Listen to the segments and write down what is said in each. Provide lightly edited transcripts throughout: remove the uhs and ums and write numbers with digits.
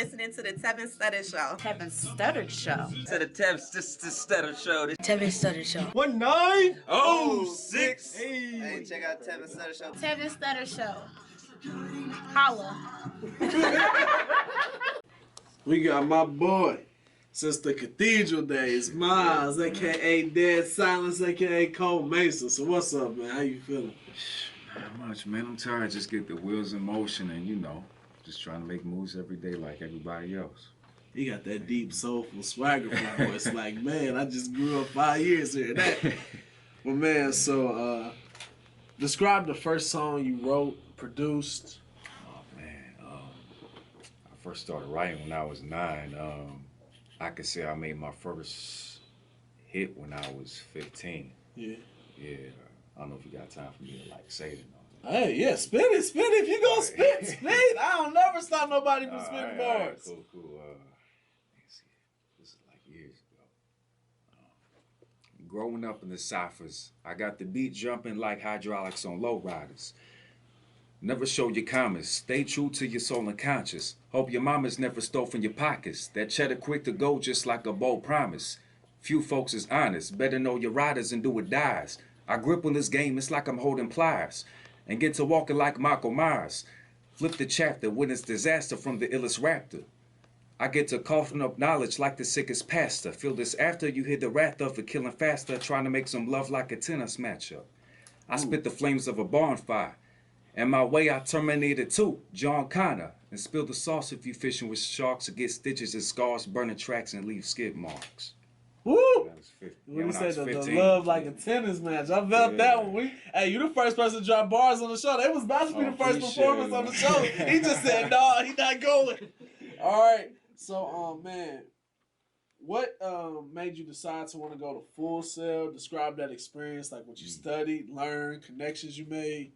listening to the Tevin Studdard Show. Tevin Studdard Show. To the Tevin Studdard Show. Tevin Studdard Show. 1906. Hey, check out Tevin Studdard Show. Tevin Studdard Show. Holla. We got my boy since the Cathedral days, Miles, aka Dead Silence, aka Kold Mesa. So what's up, man? How you feeling? Not much, man. I'm tired. Just get the wheels in motion and, just trying to make moves every day like everybody else. He got that deep, soulful swagger for voice. Like, man, I just grew up 5 years here. That. Well, man, so describe the first song you wrote, produced. Oh, man. I first started writing when I was 9. I could say I made my first hit when I was 15. Yeah. Yeah. I don't know if you got time for me to, say it. Hey, yeah, spit it. If you gonna spit, spit. I don't never stop nobody from spitting bars. Right, cool. Let's see. This is like years ago. Growing up in the ciphers, I got the beat jumping like hydraulics on lowriders. Never show your comments. Stay true to your soul and conscience. Hope your mama's never stole from your pockets. That cheddar quick to go just like a bold promise. Few folks is honest. Better know your riders and do or dies. I grip on this game, it's like I'm holding pliers. And get to walking like Michael Myers. Flip the chapter, witness disaster from the illest raptor. I get to coughing up knowledge like the sickest pastor. Feel this after you hear the wrath of it killing faster, trying to make some love like a tennis matchup. I spit the flames of a bonfire. And my way I terminated too, John Connor. And spill the sauce if you fishing with sharks or get stitches and scars, burning tracks and leave skid marks. Woo! When you said the love like a tennis match, I felt that one. Hey, you the first person to drop bars on the show. That was about to be the first performance on the show. He just said, "No, he not going." All right. So, man, what made you decide to want to go to Full Sail? Describe that experience, like what you studied, learned, connections you made.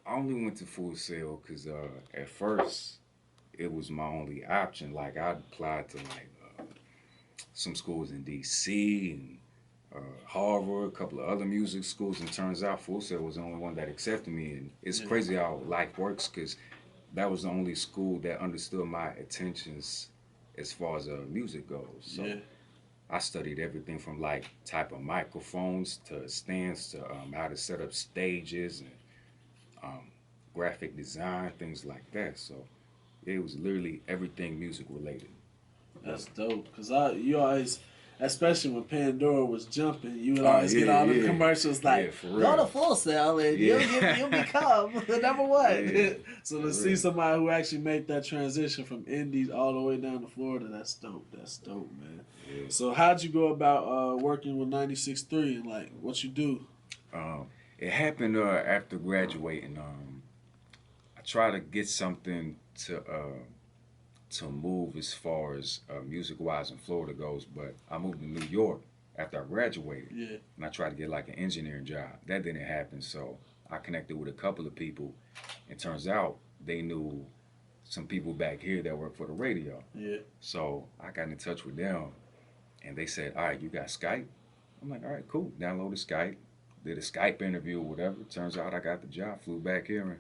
I only went to Full Sail because at first it was my only option. Like I applied to some schools in D.C. and Harvard, a couple of other music schools, and turns out Full Sail was the only one that accepted me. And it's crazy how life works because that was the only school that understood my intentions as far as music goes. So I studied everything from type of microphones to stands to how to set up stages and graphic design, things like that. So it was literally everything music related. That's dope. Because you always, especially when Pandora was jumping, you would always get all the commercials like, go to Full Sail and you'll become the number one. Yeah, so to see somebody who actually made that transition from Indies all the way down to Florida, that's dope. That's dope, man. Yeah. So how'd you go about working with 96.3 and what you do? It happened after graduating. I tried to get something to move as far as music-wise in Florida goes, but I moved to New York after I graduated. Yeah. And I tried to get an engineering job. That didn't happen, so I connected with a couple of people. It turns out they knew some people back here that work for the radio. Yeah. So I got in touch with them, and they said, all right, you got Skype? I'm like, all right, cool. Downloaded Skype, did a Skype interview or whatever. Turns out I got the job, flew back here, and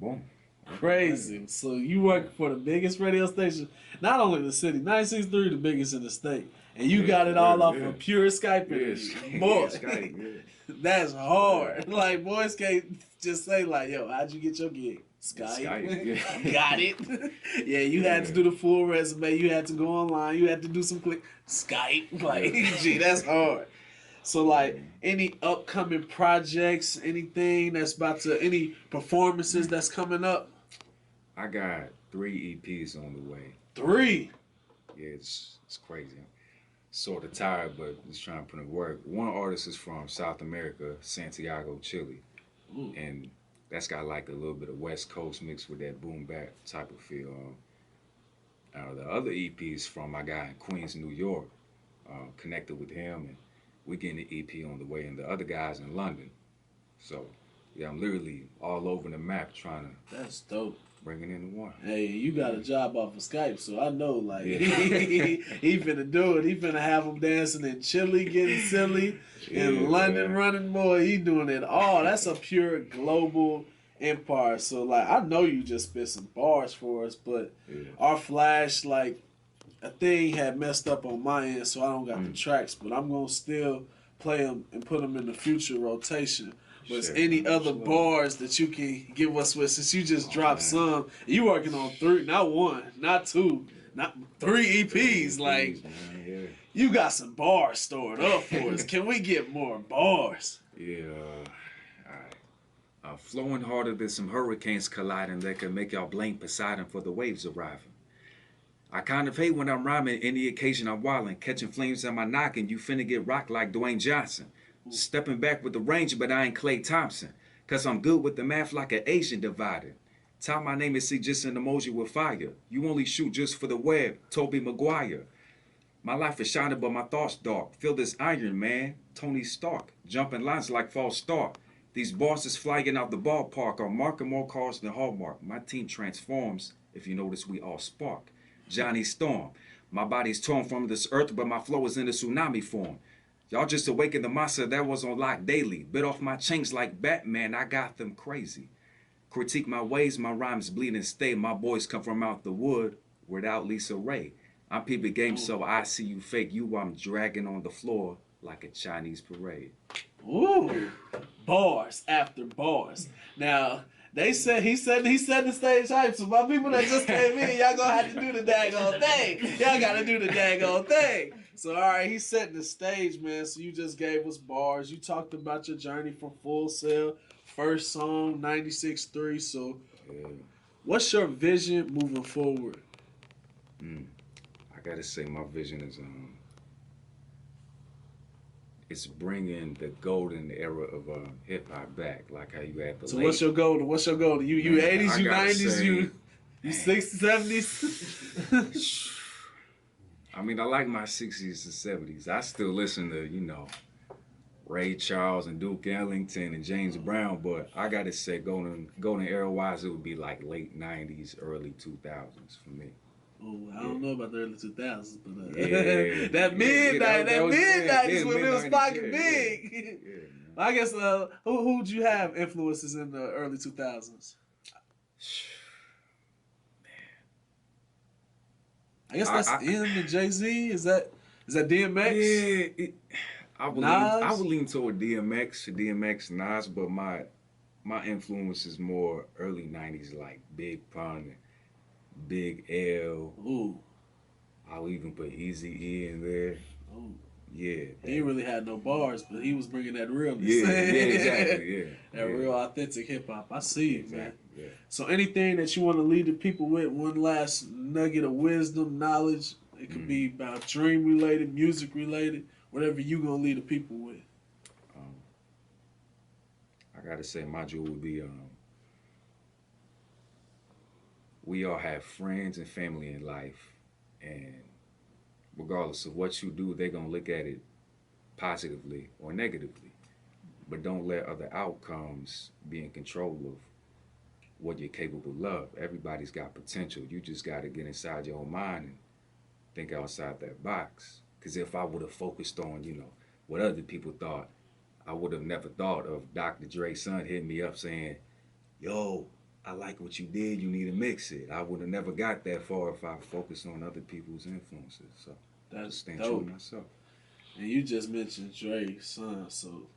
boom. Crazy. So you work for the biggest radio station, not only in the city, 96.3 the biggest in the state. And you got it all off of pure Skype interview. Boy, Skype, that's hard. Boys can't just say yo, how'd you get your gig? Skype. Got it. Yeah, you had to do the full resume. You had to go online. You had to do some click. Skype. Gee, that's hard. So any upcoming projects, anything that's any performances that's coming up? I got 3 EPs on the way. 3? Yeah, it's crazy. I'm sort of tired, but just trying to put in work. One artist is from South America, Santiago, Chile. Ooh. And that's got a little bit of West Coast mixed with that boom bap type of feel. The other EP is from my guy in Queens, New York. Connected with him, and we getting the EP on the way, and the other guys in London. So, yeah, I'm literally all over the map trying to. That's dope. Bring it into one. Hey, you got a job off of Skype, so I know he finna do it. He finna have them dancing in Chile, getting silly, in London, running. Boy, he doing it all. That's a pure global Empire. So like, I know you just spit some bars for us, but Yeah. our flash, like, a thing had messed up on my end, so I don't got the tracks. But I'm gonna still play them and put them in the future rotation. But is Sure, any man, other sure. bars that you can give us with, since you just dropped some? You working on 3, not 1, not 2, not 3 EPs. Like, Man, yeah. you got some bars stored up for us. Can we get more bars? Yeah, alright. Flowing harder than some hurricanes colliding that can make y'all blame Poseidon for the waves arriving. I kind of hate when I'm rhyming, any occasion I'm wildin', catching flames on my noggin, you finna get rocked like Dwayne Johnson. Stepping back with the range, but I ain't Klay Thompson, cause I'm good with the math like an Asian divider. Tell my name and see just an emoji with fire. You only shoot just for the web, Toby Maguire. My life is shining, but my thoughts dark. Feel this Iron Man, Tony Stark, jumping lines like false start. These bars is flying out the ballpark, are marking more cars than Hallmark. My team transforms, if you notice we all spark. Johnny Storm, my body's torn from this earth, but my flow is in the tsunami form. Y'all just awakened the monster that was on lock daily. Bit off my chains like Batman, I got them crazy. Critique my ways, my rhymes bleed and stay. My boys come from out the wood without Lisa Ray. I'm peeping game, so I see you fake. You, I'm dragging on the floor like a Chinese parade. Ooh, bars after bars. Now, he said the stage hype. So my people that just came in, y'all gonna have to do the daggone thing. Y'all gotta do the daggone thing. So all right, he's setting the stage, man. So you just gave us bars. You talked about your journey from Full Sail, first song, 96.3. So what's your vision moving forward? I gotta say, my vision is it's bringing the golden era of hip hop back, like how you had the. So late, what's your goal? What's your goal? You Man, 80s, I you gotta 90s, say, you 60s, 70s. I mean, I like my 60s and 70s. I still listen to, Ray Charles and Duke Ellington and James Brown, but I gotta say, golden era wise, it would be like late 90s, early 2000s for me. Oh, I don't know about the early 2000s, but Yeah. that midnight, that was- mid-90s when it was mid-90s, fucking yeah, big. Yeah, I guess who'd you have influences in the early 2000s? I guess that's M and Jay-Z. Is that DMX? Yeah, I would lean toward DMX, Nas, but my influence is more early 90s, like Big Pun, Big L. Ooh. I'll even put Eazy-E in there. Ooh. Yeah. He ain't really had no bars, but he was bringing that realness. Yeah, exactly, yeah. That real authentic hip-hop. I see you, Exactly, man. yeah. So anything that you want to lead the people with, one last nugget of wisdom, knowledge, it could be about dream related, music related, whatever you gonna lead the people with. I gotta say, my jewel would be we all have friends and family in life, and regardless of what you do, they're gonna look at it positively or negatively. But don't let other outcomes be in control of what you're capable of. Everybody's got potential. You just gotta get inside your own mind and think outside that box. Because if I would have focused on, what other people thought, I would have never thought of Dr. Dre's son hitting me up saying, yo, I like what you did, you need to mix it. I would have never got that far if I focused on other people's influences. So That's staying dope. true to myself. And you just mentioned Dre's son, so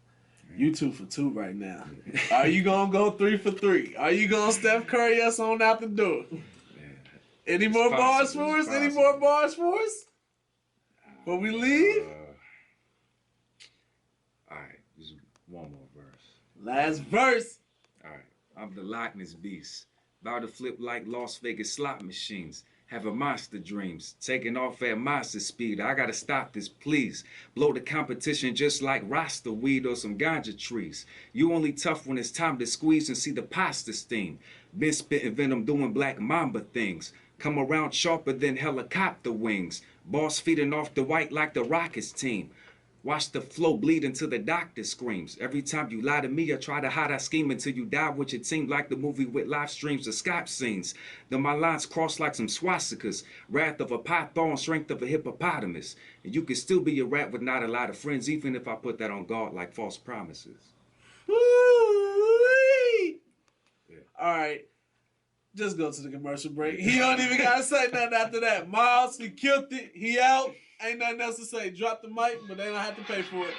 you 2 for 2 right now. Are you gonna go 3 for 3? Are you gonna Steph Curry us on out the door? Any more bars for us? Any more bars for us? Before we leave? All right, just one more verse. Last verse. All right, I'm the Loch Ness Beast. About to flip like Las Vegas slot machines. Having monster dreams. Taking off at monster speed. I gotta stop this, please. Blow the competition just like Rasta weed or some ganja trees. You only tough when it's time to squeeze and see the pasta steam. Been spitting venom doing black mamba things. Come around sharper than helicopter wings. Boss feeding off the white like the Rockets team. Watch the flow bleed until the doctor screams. Every time you lie to me, I try to hide that scheme until you die, which it seemed like the movie with live streams of Scott scenes. Then my lines cross like some swastikas. Wrath of a python, strength of a hippopotamus. And you can still be a rat with not a lot of friends, even if I put that on guard like false promises. Woo-wee. Yeah. All right. Just go to the commercial break. He don't even got to say nothing after that. Miles, he killed it. He out. Ain't nothing else to say. Drop the mic, but they don't have to pay for it.